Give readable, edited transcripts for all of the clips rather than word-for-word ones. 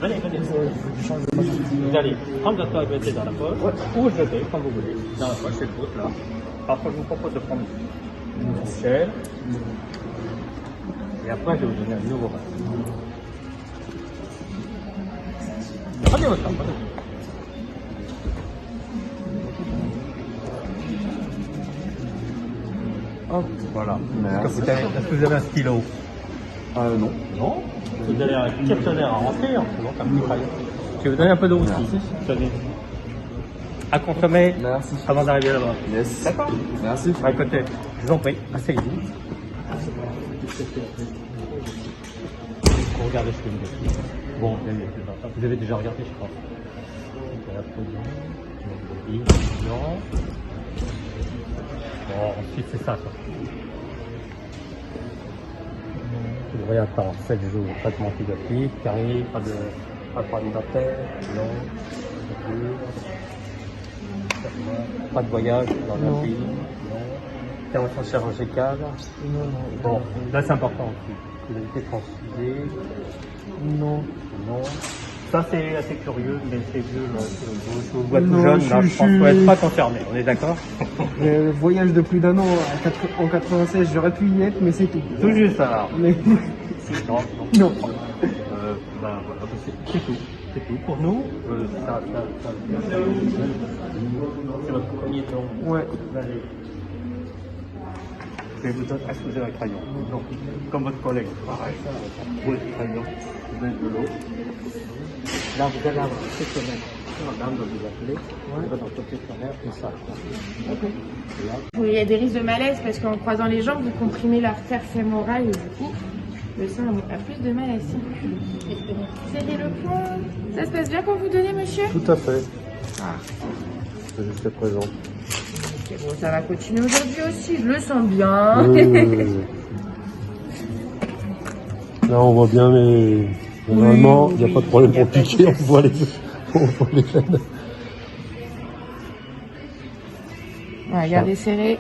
Venez, venez. Vous allez prendre votre carte dans la poche, ou le jeter, comme vous voulez. Dans la poche, c'est le vôtre, là. Parfois, je vous propose de prendre une échelle. Et après, je vais vous donner un nouveau rayon. Prenez votre temps, prenez. Hop, voilà. Est-ce que vous avez un stylo? Non. Non. Vous avez un questionnaire à remplir, donc un petit crayon. Je vais vous donner un peu d'eau aussi. Tenez. À consommer. Merci. Avant d'arriver là-bas. Yes. D'accord. Merci. Bah, écoutez, je vous en prie, asseyez-vous. Regardez ce que vous avez. Bon, vous avez déjà regardé, je crois. Bon, ensuite c'est ça. Vous devriez attendre 7 jours de traitement antibiotique, carie, pas de problème d'artère, non, pas de voyage dans un pays, non, intervention chirurgicale, non. Bon, là c'est important aussi. Vous avez été transfusé, non. Ça c'est assez curieux, mais c'est vieux, je vous vois tout jeune, là, je pense qu'on n'est pas concerné, on est d'accord? Le voyage de plus d'un an en 96, j'aurais pu y être, mais c'est tout. Tout juste alors. Mais... Non. Non. Voilà, c'est tout. C'est tout. Pour nous, c'est votre premier temps. Ouais. Je vais vous donner, est-ce que vous avez un crayon? Non. Comme votre collègue. Pareil. Vous avez un crayon, vous avez de l'eau. Là, vous allez avoir un questionnaire. Madame va vous appeler. Dans votre questionnaire, c'est ça. Ok. Il y a des risques de malaise parce qu'en croisant les jambes, vous comprimez l'artère fémorale et du coup, le sang a plus de mal à circuler. Serrez le poing. Ça se passe bien quand vous donnez, monsieur? Tout à fait. Ah. Jusqu'à présent. Ok, bon, ça va continuer aujourd'hui aussi, je le sens bien. Là, on voit bien, mais normalement, il n'y a pas de problème pour piquer. On voit les veines. Ouais, gardez serré.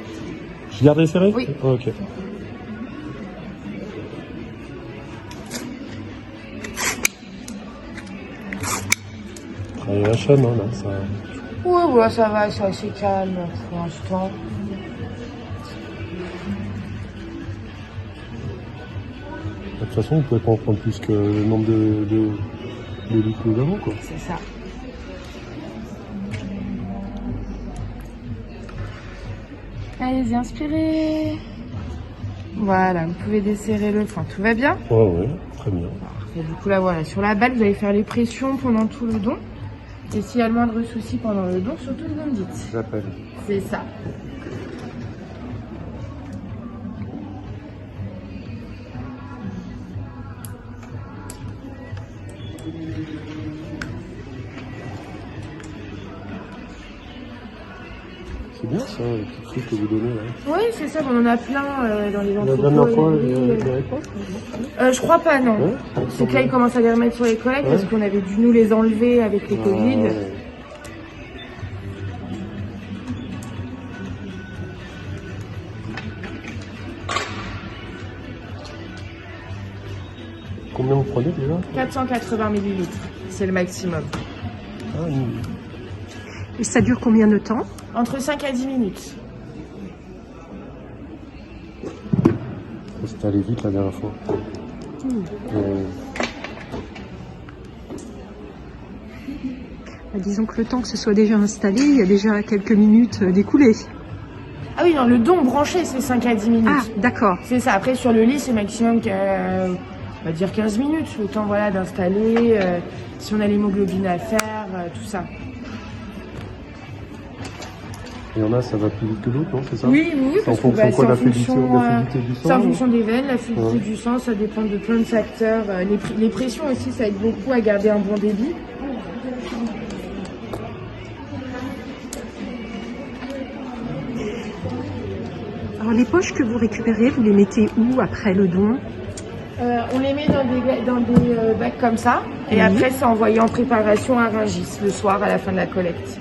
Je garde les serrés? Oui. Ok. Et la chaîne, hein, là, ça... Ouais, ouais, ça va, c'est assez calme pour l'instant. De toute façon, vous pouvez pas en prendre plus que le nombre de litres que vous avez, quoi. C'est ça. Allez-y, inspirez. Voilà, vous pouvez desserrer le flanc. Tout va bien? Ouais, très bien. Parfait. Du coup, là, voilà, sur la balle, vous allez faire les pressions pendant tout le don. Et s'il y a le moindre souci pendant le don, surtout vous me dites. J'appelle. C'est ça. C'est bien ça, les petits trucs que vous donnez là. Oui, c'est ça, on en a plein dans les La entrepôts. dernière fois, il n'y avait pas? Je crois pas, non. Ouais, C'est que là, ils commencent à les remettre sur les collègues parce qu'on avait dû nous les enlever avec les Covid. Ouais. Combien vous prenez déjà? 480 millilitres, c'est le maximum. Ah, Et ça dure combien de temps? Entre 5 à 10 minutes. c'était allé vite la dernière fois. Disons que le temps que ce soit déjà installé, il y a déjà quelques minutes d'écoulées. Ah oui, non, le don branché, c'est 5 à 10 minutes. Ah, d'accord. C'est ça. Après, sur le lit, c'est maximum, on va dire 15 minutes. Le temps, voilà, d'installer, si on a l'hémoglobine à faire, tout ça. Il y en a, ça va plus vite que d'autres, non? C'est ça? Oui, C'est en parce que fonction de quoi, c'est la en fluidité du sang? c'est en fonction des veines, la fluidité Ouais. du sang, ça dépend de plein de facteurs. Les pressions aussi, ça aide beaucoup à garder un bon débit. Alors les poches que vous récupérez, vous les mettez où après le don? On les met dans des bacs comme ça, et après c'est envoyé en préparation à Rungis le soir à la fin de la collecte.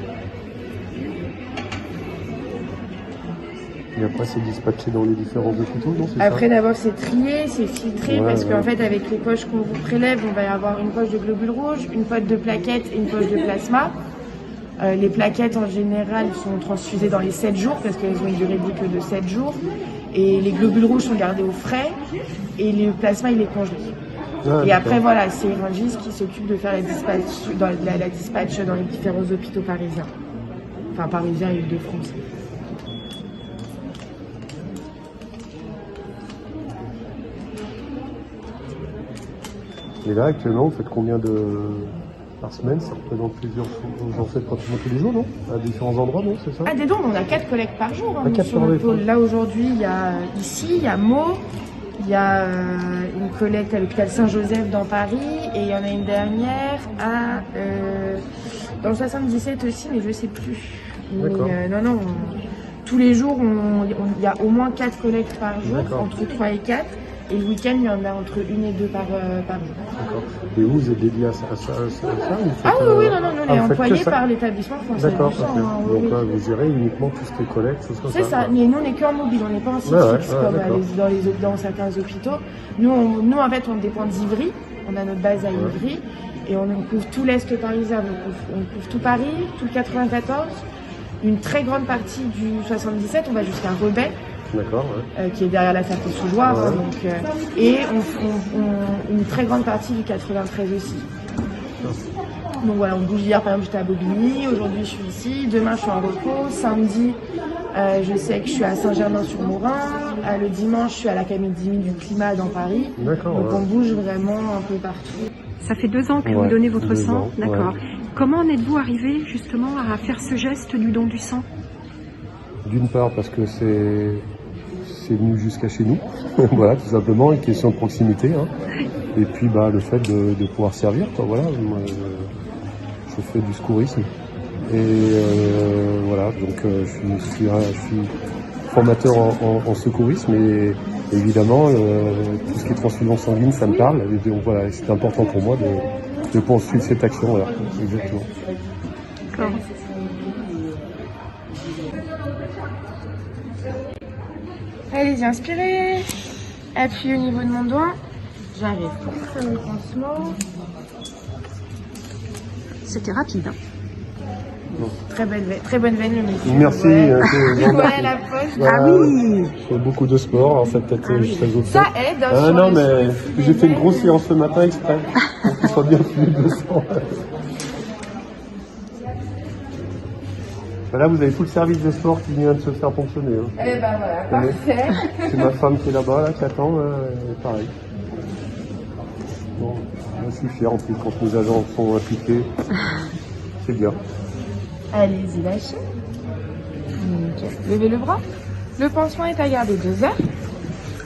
Et après, c'est dispatché dans les différents hôpitaux, non? C'est Après, ça? d'abord, c'est trié, c'est filtré, Ouais, parce qu'en ouais. fait, avec les poches qu'on vous prélève, on va y avoir une poche de globules rouges, une poche de plaquettes et une poche de plasma. Les plaquettes, en général, sont transfusées dans les 7 jours, parce qu'elles ont une durée de vie que de 7 jours. Et les globules rouges sont gardés au frais, et le plasma, il est congelé. Ah, Et après, d'accord. voilà, c'est Rungis qui s'occupe de faire la dispatch dans les différents hôpitaux parisiens. Enfin, parisiens et Île-de-France. Et là, actuellement, vous faites combien par semaine? Ça représente plusieurs fois. Vous en faites pratiquement tous les jours, non? À différents endroits, non? C'est ça? Ah, des dons, on a 4 collectes par jour, hein, Ah, nous, 4 sur par le jour. pôle. Là, aujourd'hui, il y a ici, il y a Meaux, il y a une collecte à l'hôpital Saint-Joseph dans Paris, et il y en a une dernière dans le 77 aussi, mais je sais plus. Mais, D'accord. non, tous les jours, il y a au moins 4 collectes par jour, D'accord. entre 3 et 4. Et le week-end, il y en a entre 1 et 2 par jour. D'accord. Et vous êtes dédié à ça, ou vous faites, Ah oui, non, nous, on est vous faites que employés ça? par l'établissement français D'accord, du sang. ok. Hein, oui, Donc oui. là, vous gérez uniquement tout ce qui est collecte, choses comme ça? C'est ça, mais nous on n'est qu'en mobile, on n'est pas en site Ouais, fixe ouais, comme d'accord. dans certains hôpitaux. Nous en fait on dépend d'Ivry, on a notre base à Ivry et on couvre tout l'Est parisien, on couvre tout Paris, tout le 94, une très grande partie du 77, on va jusqu'à Rebais. D'accord, ouais. Qui est derrière la Ferté-sous-Jouarre, Ouais. donc, et une très grande partie du 93 aussi. Donc voilà, on bouge. Hier par exemple j'étais à Bobigny, aujourd'hui je suis ici, demain je suis en repos, samedi je sais que je suis à Saint-Germain-sur-Morin, le dimanche je suis à l'Académie du climat dans Paris, D'accord, donc ouais. on bouge vraiment un peu partout. Ça fait 2 ans que Ouais, vous donnez votre 2 sang, ans, d'accord. ouais. Comment en êtes-vous arrivé justement à faire ce geste du don du sang? D'une part parce que c'est venu jusqu'à chez nous, voilà, tout simplement, une question de proximité, hein. Et puis bah le fait de pouvoir servir, quoi, voilà. Moi, je fais du secourisme et voilà, donc je suis formateur en secourisme et évidemment tout ce qui est transfusion sanguine, ça me parle. Et donc voilà, c'est important pour moi de poursuivre cette action, voilà, exactement. D'accord. Allez-y, inspirez, appuyez au niveau de mon doigt, j'arrive pour faire le pansement. C'était rapide. Hein. Très bonne veine le monsieur. Merci. Ouais. Jean-Marc. Voilà la poche. Voilà, Ah oui. je fais beaucoup de sport, alors ça peut-être Ah oui. juste résoudre Ça aide. Hein, Ah sur non, le mais souffle j'ai des fait une veines. grosse séance ce matin exprès pour qu'il soit bien fluide le sang. Là, vous avez tout le service des sports qui vient de se faire ponctionner. Hein. Eh ben voilà, Oui. parfait. C'est ma femme qui est là-bas, là, qui attend, pareil. Bon, je suis fier en plus quand nos agents sont impliqués. C'est bien. Allez-y, lâchez. Nickel. Levez le bras. Le pansement est à garder 2 heures.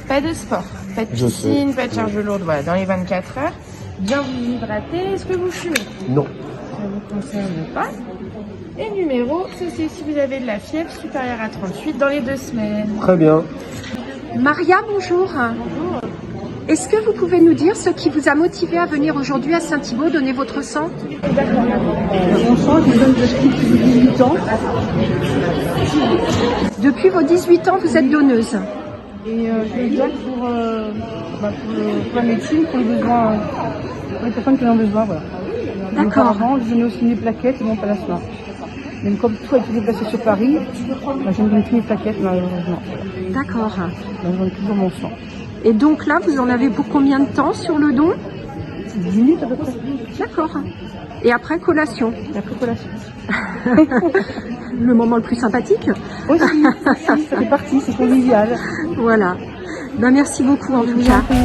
Pas de sport, pas de Je piscine, sais. pas de charge lourde, voilà, dans les 24 heures. Bien vous hydrater. Est-ce que vous fumez? Non. Ça vous concerne pas. Et numéro, c'est si vous avez de la fièvre supérieure à 38 dans les 2 semaines. Très bien. Maria, bonjour. Est-ce que vous pouvez nous dire ce qui vous a motivé à venir aujourd'hui à Saint-Thibault donner votre sang? Mon sang, je donne depuis 18 ans. Depuis vos 18 ans, vous êtes donneuse. Et je le donne pour la médecine, pour les besoins, pour les personnes qui en ont besoin. Voilà. D'accord. Auparavant, je donnais aussi mes plaquettes et mon plasma. Même comme tout a été déplacé sur Paris, je ne donne plus mes plaquettes malheureusement. D'accord. Je donne toujours mon sang. Et donc là, vous en avez pour combien de temps sur le don? 10 minutes à peu près. D'accord. Et après, collation. Et après collation. Le moment le plus sympathique. Aussi, ça fait partie, c'est convivial. Voilà. Ben, merci beaucoup en tout Je vous cas. en prie.